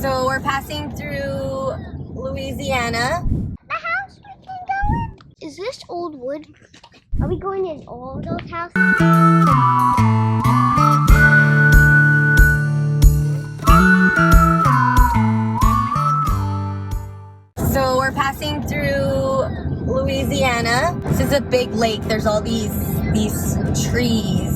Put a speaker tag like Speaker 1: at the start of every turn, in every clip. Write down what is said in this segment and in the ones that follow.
Speaker 1: So we're passing through Louisiana.
Speaker 2: The house we can go in? Is this old wood? Are we going in all those houses?
Speaker 1: So we're passing through Louisiana. This is a big lake. There's all these trees.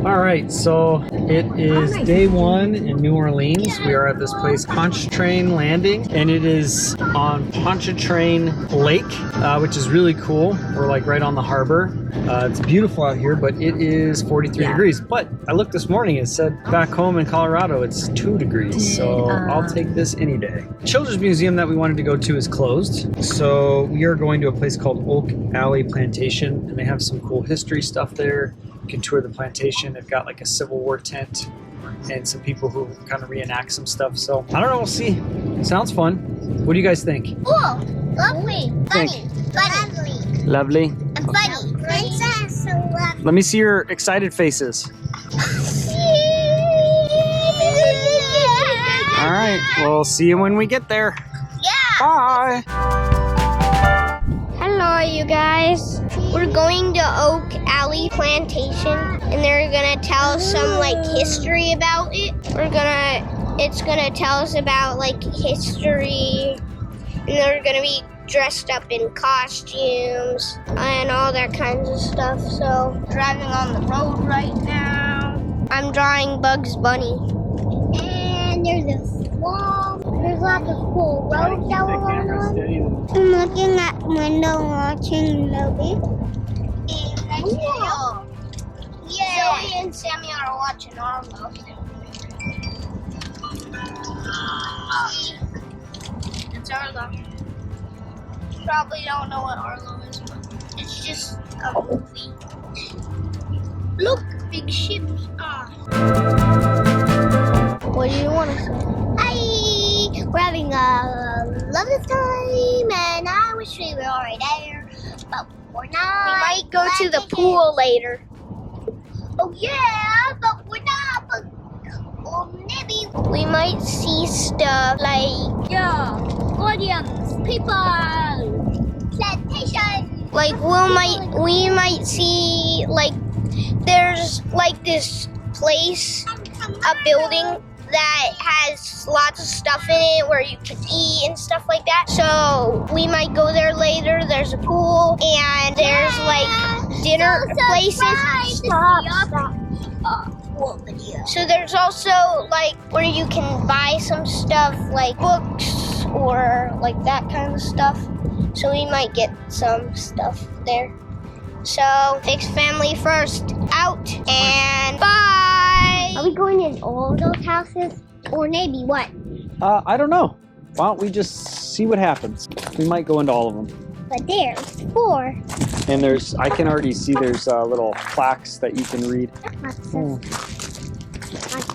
Speaker 3: All right, so it is day one in New Orleans. We are at this place, Pontchartrain Landing, and it is on Pontchartrain Lake, which is really cool. We're like right on the harbor. It's beautiful out here, but it is 43 degrees. But I looked this morning, it said back home in Colorado, it's 2 degrees. So I'll take this any day. The Children's Museum that we wanted to go to is closed. So we are going to a place called Oak Alley Plantation, and they have some cool history stuff there. You can tour the plantation. They've got like a Civil War tent and some people who kind of reenact some stuff. So I don't know, we'll see. Sounds fun. What do you guys think?
Speaker 2: Cool, lovely, funny,
Speaker 3: Lovely.
Speaker 2: and funny. Princess, so lovely.
Speaker 3: Let me see your excited faces. All right, we'll see you when we get there.
Speaker 2: Yeah.
Speaker 3: Bye.
Speaker 2: Hello, you guys. We're going to Oak Alley Plantation, and they're gonna tell us some like history about it. It's gonna tell us about like history, and they're gonna be dressed up in costumes and all that kinds of stuff. So, driving on the road right now. I'm drawing Bugs Bunny. And there's a wall. There's lots of cool roads that we're going on. I'm looking at the window watching Logan. Cool. Yeah. Zoe and Sammy are watching Arlo. It's Arlo. You probably don't know what Arlo is, but it's just a movie. Look, big ships. What do you want to say? Hi! We're having a lovely time, and I wish we were already there, but we're not. We might go to the pool later. Oh yeah, but we're not. But maybe we might see stuff like audience, people, plantation. Like we might see like there's like this place, a building that has lots of stuff in it where you can eat and stuff like that. So we might go there later. There's a pool and there's like dinner places. Stop. So there's also like where you can buy some stuff like books or like that kind of stuff. So we might get some stuff there. So fix family first out and bye. Are we going in all those houses or maybe what?
Speaker 3: I don't know. Why don't we just see what happens? We might go into all of them.
Speaker 2: But there's 4.
Speaker 3: And I can already see there's little plaques that you can read.
Speaker 2: On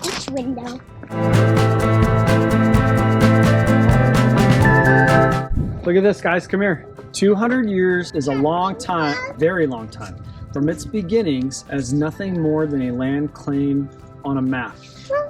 Speaker 2: each window.
Speaker 3: Look at this, guys, come here. 200 years is a long time, very long time, from its beginnings as nothing more than a land claim on a map.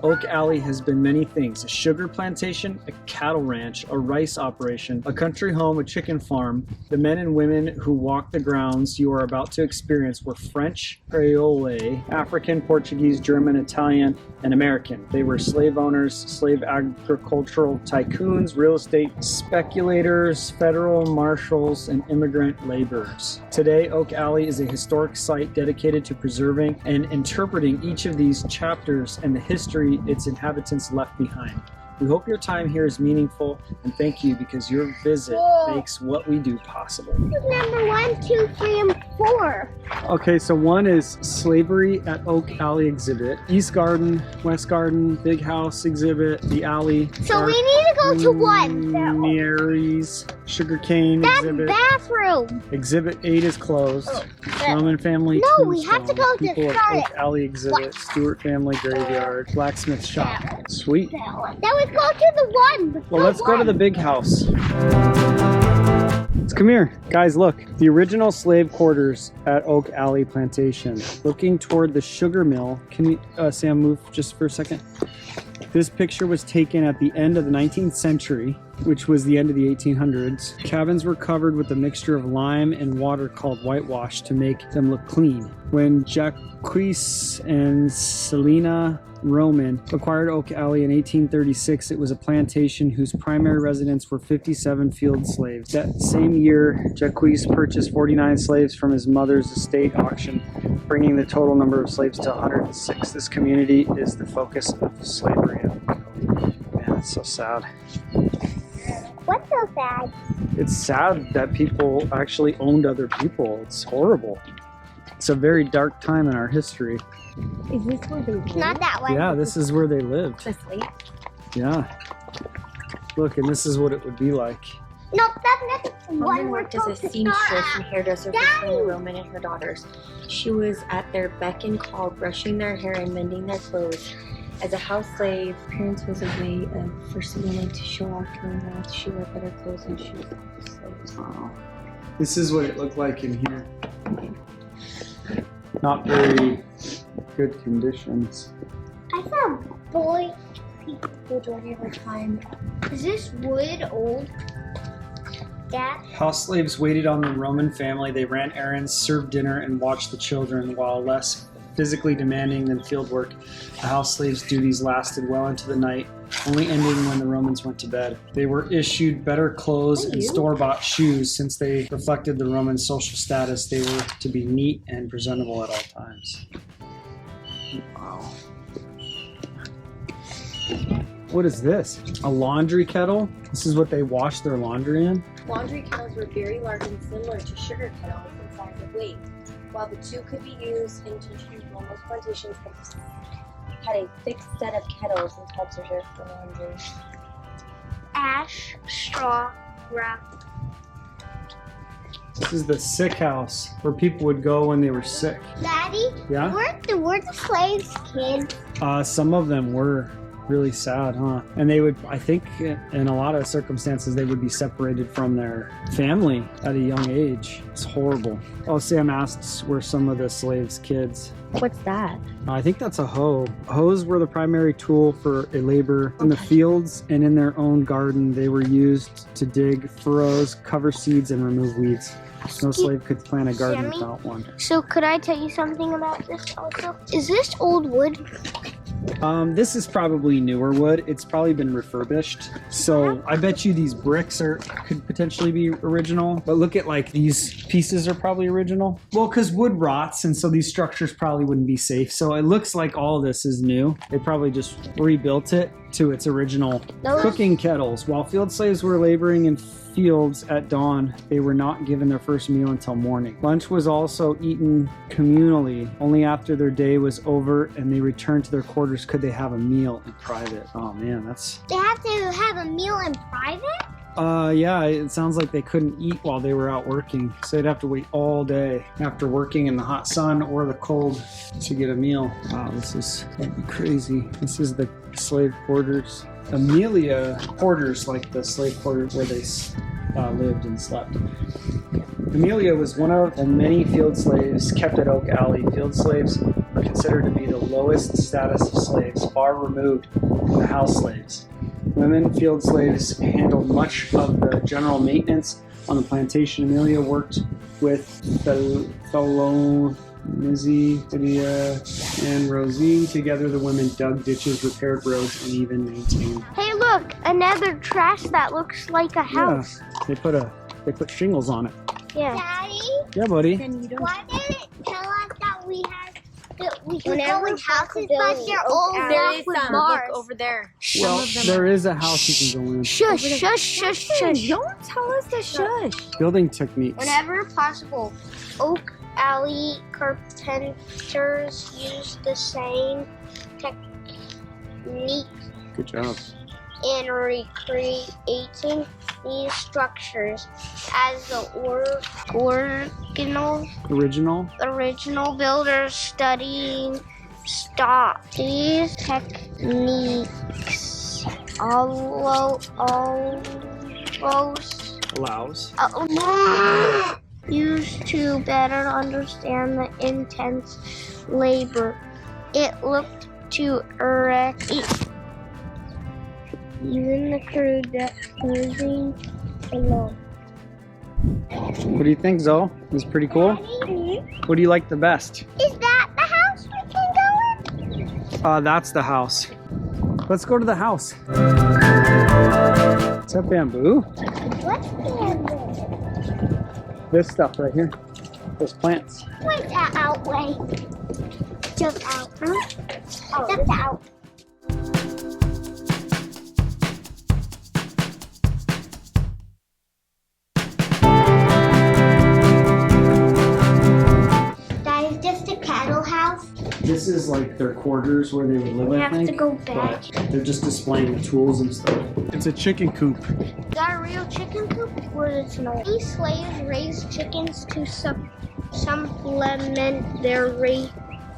Speaker 3: Oak Alley has been many things: a sugar plantation, a cattle ranch, a rice operation, a country home, a chicken farm. The men and women who walked the grounds you are about to experience were French, Creole, African, Portuguese, German, Italian, and American. They were slave owners, slave agricultural tycoons, real estate speculators, federal marshals, and immigrant laborers. Today, Oak Alley is a historic site dedicated to preserving and interpreting each of these chapters and the history its inhabitants left behind. We hope your time here is meaningful, and thank you because your visit makes what we do possible.
Speaker 2: Number 1, 2, 3, and 4.
Speaker 3: Okay, so 1 is Slavery at Oak Alley exhibit, East Garden, West Garden, Big House exhibit, the alley.
Speaker 2: So we need to go to 1.
Speaker 3: Mary's Sugarcane
Speaker 2: That's
Speaker 3: exhibit.
Speaker 2: bathroom.
Speaker 3: Exhibit 8 is closed. Roman family.
Speaker 2: No, we have to go to
Speaker 3: People of
Speaker 2: Charlotte.
Speaker 3: Oak Alley exhibit. Stewart family graveyard. Blacksmith shop. Sweet.
Speaker 2: Now let's go to the 1.
Speaker 3: Well, let's go to the big house. Let's come here. Guys, look. The original slave quarters at Oak Alley Plantation. Looking toward the sugar mill. Can you, Sam, move just for a second? This picture was taken at the end of the 19th century, which was the end of the 1800s. Cabins were covered with a mixture of lime and water called whitewash to make them look clean. When Jacques and Selina Roman acquired Oak Alley in 1836, it was a plantation whose primary residents were 57 field slaves. That same year, Jacques purchased 49 slaves from his mother's estate auction, bringing the total number of slaves to 106. This community is the focus of slavery. Man, that's so sad.
Speaker 2: What's so sad?
Speaker 3: It's sad that people actually owned other people. It's horrible. It's a very dark time in our history.
Speaker 1: Is this where they live?
Speaker 2: Not that way.
Speaker 3: Yeah, this is where they lived.
Speaker 1: The slave?
Speaker 3: Yeah. Look, and this is what it would be like.
Speaker 2: No, that's not one
Speaker 1: Roman worked as a seamstress and hairdresser for Selina Roman and her daughters. She was at their beck and call, brushing their hair and mending their clothes. As a house slave, appearance was a way for Selina to show off to her wealth. She wore better clothes than she was slaves.
Speaker 3: Wow. This is what it looked like in here. Not very good conditions.
Speaker 2: I saw boy people during every time. Is this wood old? Dad?
Speaker 3: House slaves waited on the Roman family. They ran errands, served dinner, and watched the children. While less physically demanding than field work, the house slaves' duties lasted well into the night, only ending when the Romans went to bed. They were issued better clothes and store-bought shoes. Since they reflected the Roman social status, they were to be neat and presentable at all times. Wow. What is this? A laundry kettle? This is what they wash their laundry in?
Speaker 1: Laundry kettles were very large and similar to sugar kettles in size and weight. While the two could be used interchangeable, most plantations had a fixed set of kettles and tubs reserved for laundry.
Speaker 2: Ash, straw, rock.
Speaker 3: This is the sick house where people would go when they were sick.
Speaker 2: Daddy?
Speaker 3: Yeah?
Speaker 2: Were the slaves kids?
Speaker 3: Some of them were really sad, huh? And they would, I think, in a lot of circumstances, they would be separated from their family at a young age. It's horrible. Oh, Sam asked were some of the slaves' kids.
Speaker 1: What's that?
Speaker 3: I think that's a hoe. Hoes were the primary tool for a labor in the fields and in their own garden. They were used to dig furrows, cover seeds, and remove weeds. No slave could plant a garden
Speaker 2: Sammy?
Speaker 3: without one.
Speaker 2: So could I tell you something about this also? Is this old wood?
Speaker 3: This is probably newer wood. It's probably been refurbished. So I bet you these bricks could potentially be original. But look at like these pieces are probably original. Well, because wood rots, and so these structures probably wouldn't be safe. So it looks like all of this is new. They probably just rebuilt it to its original cooking kettles. While field slaves were laboring in fields at dawn, they were not given their first meal until morning. Lunch was also eaten communally. Only after their day was over and they returned to their quarters could they have a meal in private. Oh man, that's...
Speaker 2: They have to have a meal in private?
Speaker 3: Yeah, it sounds like they couldn't eat while they were out working. So they'd have to wait all day after working in the hot sun or the cold to get a meal. Wow, that'd be crazy. This is the slave quarters. Amelia quarters, like the slave quarters where they lived and slept. Amelia was one of the many field slaves kept at Oak Alley. Field slaves are considered to be the lowest status of slaves, far removed from the house slaves. Women field slaves handled much of the general maintenance on the plantation. Amelia worked with the Mizzy, Lydia, and Rosie. Together, the women dug ditches, repaired roads, and even maintained.
Speaker 2: Hey, look, another trash that looks like a house.
Speaker 3: Yeah, they put shingles on it.
Speaker 2: Yeah. Daddy?
Speaker 3: Yeah, buddy.
Speaker 2: Why did it tell us that we could go in houses, but they're all
Speaker 1: There is
Speaker 2: with
Speaker 1: some.
Speaker 2: bars?
Speaker 1: Look over there.
Speaker 3: Well, there is a house you can go in.
Speaker 2: Shush, shush, shush, shush.
Speaker 1: Don't tell us to shush.
Speaker 3: Building techniques.
Speaker 2: Whenever possible, Oak Alley carpenters use the same technique
Speaker 3: Good job.
Speaker 2: in recreating these structures as the original builders studying stock. These techniques allows
Speaker 3: allows.
Speaker 2: Used to better understand the intense labor it looked to erect even the crew that moving along.
Speaker 3: What do you think, Zoe? It's pretty cool. What do you like the best?
Speaker 2: Is that the house we can go in?
Speaker 3: That's the house. Let's go to the house. Is that bamboo?
Speaker 2: What's bamboo?
Speaker 3: This stuff right here. Those plants.
Speaker 2: Where's that out way? Just out, huh? Oh, just out. That is just a cattle house.
Speaker 3: This is like their quarters where they would live,
Speaker 2: We
Speaker 3: I
Speaker 2: have
Speaker 3: think.
Speaker 2: to go back.
Speaker 3: But they're just displaying the tools and stuff. It's a chicken coop.
Speaker 2: Is that a real chicken coop or is it not? These slaves raised chickens to supplement their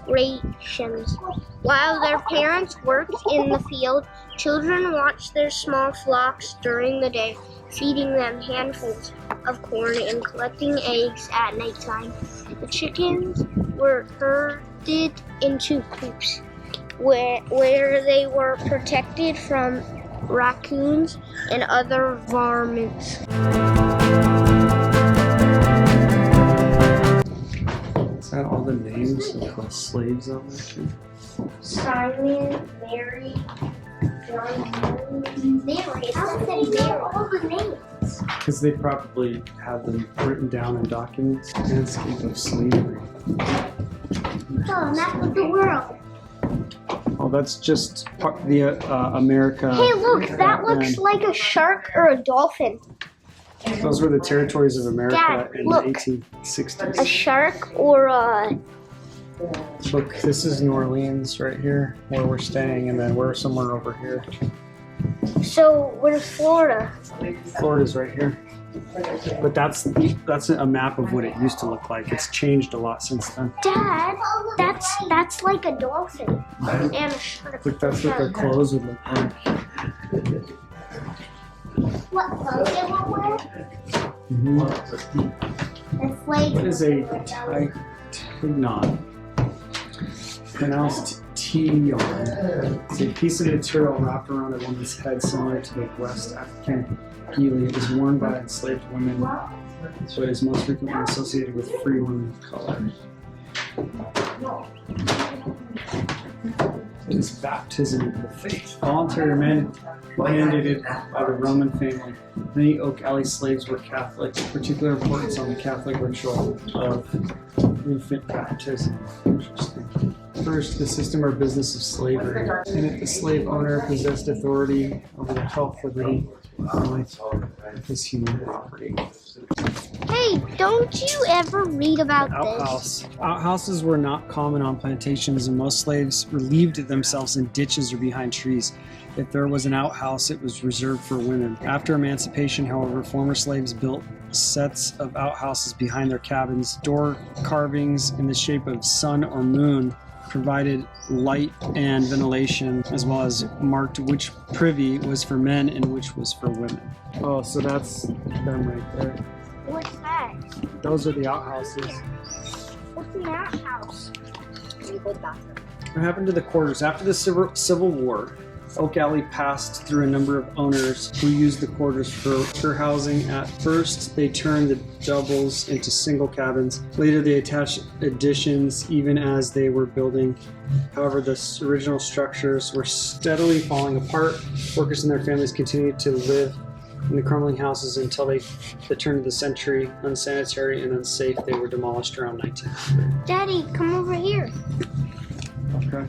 Speaker 2: rations. While their parents worked in the field, children watched their small flocks during the day, feeding them handfuls of corn and collecting eggs at nighttime. The chickens were herded into coops where they were protected from raccoons and other varmints.
Speaker 3: Is that all the names of the slaves on there?
Speaker 2: Simon, Mary, John, Mary. How did they know all the names?
Speaker 3: Because they probably had them written down in documents. Landscape of slavery.
Speaker 2: Oh, map of the world.
Speaker 3: Oh, that's just the America.
Speaker 2: Hey, look, that looks
Speaker 3: background.
Speaker 2: like a shark or a dolphin.
Speaker 3: Those were the territories of America
Speaker 2: Dad,
Speaker 3: in
Speaker 2: look.
Speaker 3: the 1860s.
Speaker 2: A shark or a...
Speaker 3: Look, this is New Orleans right here, where we're staying, and then we're somewhere over here.
Speaker 2: So, where's Florida?
Speaker 3: Florida's right here. But that's a map of what it used to look like. It's changed a lot since then.
Speaker 2: Dad, that's like a dolphin and a shark.
Speaker 3: But that's what their clothes would look like.
Speaker 2: What clothes they will wear? The slaves.
Speaker 3: What is a tignon? Pronounced T-yarn. It's a piece of material wrapped around a woman's head similar to the West African gili. It was worn by enslaved women, so it is most frequently associated with free women of color. It is baptism of the faith. Voluntary mandated by the Roman family. Many Oak Alley slaves were Catholic, particular importance on the Catholic ritual of infant baptism. Interesting. First, the system or business of slavery. In it, the slave owner possessed authority over the health, liberty, and life of his human property.
Speaker 2: Hey, don't you ever read about this?
Speaker 3: Outhouse. Outhouses were not common on plantations, and most slaves relieved themselves in ditches or behind trees. If there was an outhouse, it was reserved for women. After emancipation, however, former slaves built sets of outhouses behind their cabins. Door carvings in the shape of sun or moon provided light and ventilation, as well as marked which privy was for men and which was for women. Oh, so that's them right there.
Speaker 2: What's that?
Speaker 3: Those are the outhouses.
Speaker 2: What's in that house?
Speaker 3: What happened to the quarters? After the Civil War, Oak Alley passed through a number of owners who used the quarters for housing. At first, they turned the doubles into single cabins. Later, they attached additions even as they were building. However, the original structures were steadily falling apart. Workers and their families continued to live in the crumbling houses until the turn of the century. Unsanitary and unsafe, they were demolished around 1900.
Speaker 2: Daddy, come over here.
Speaker 3: Okay.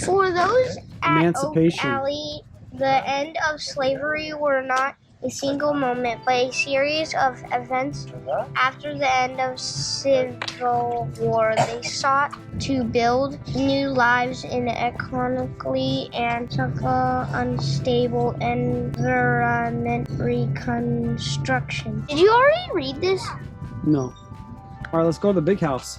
Speaker 2: For those at Oak
Speaker 3: Emancipation.
Speaker 2: Alley, the end of slavery were not a single moment, but a series of events. After the end of Civil War, they sought to build new lives in economically and unstable environment reconstruction. Did you already read this?
Speaker 3: No. All right, let's go to the big house.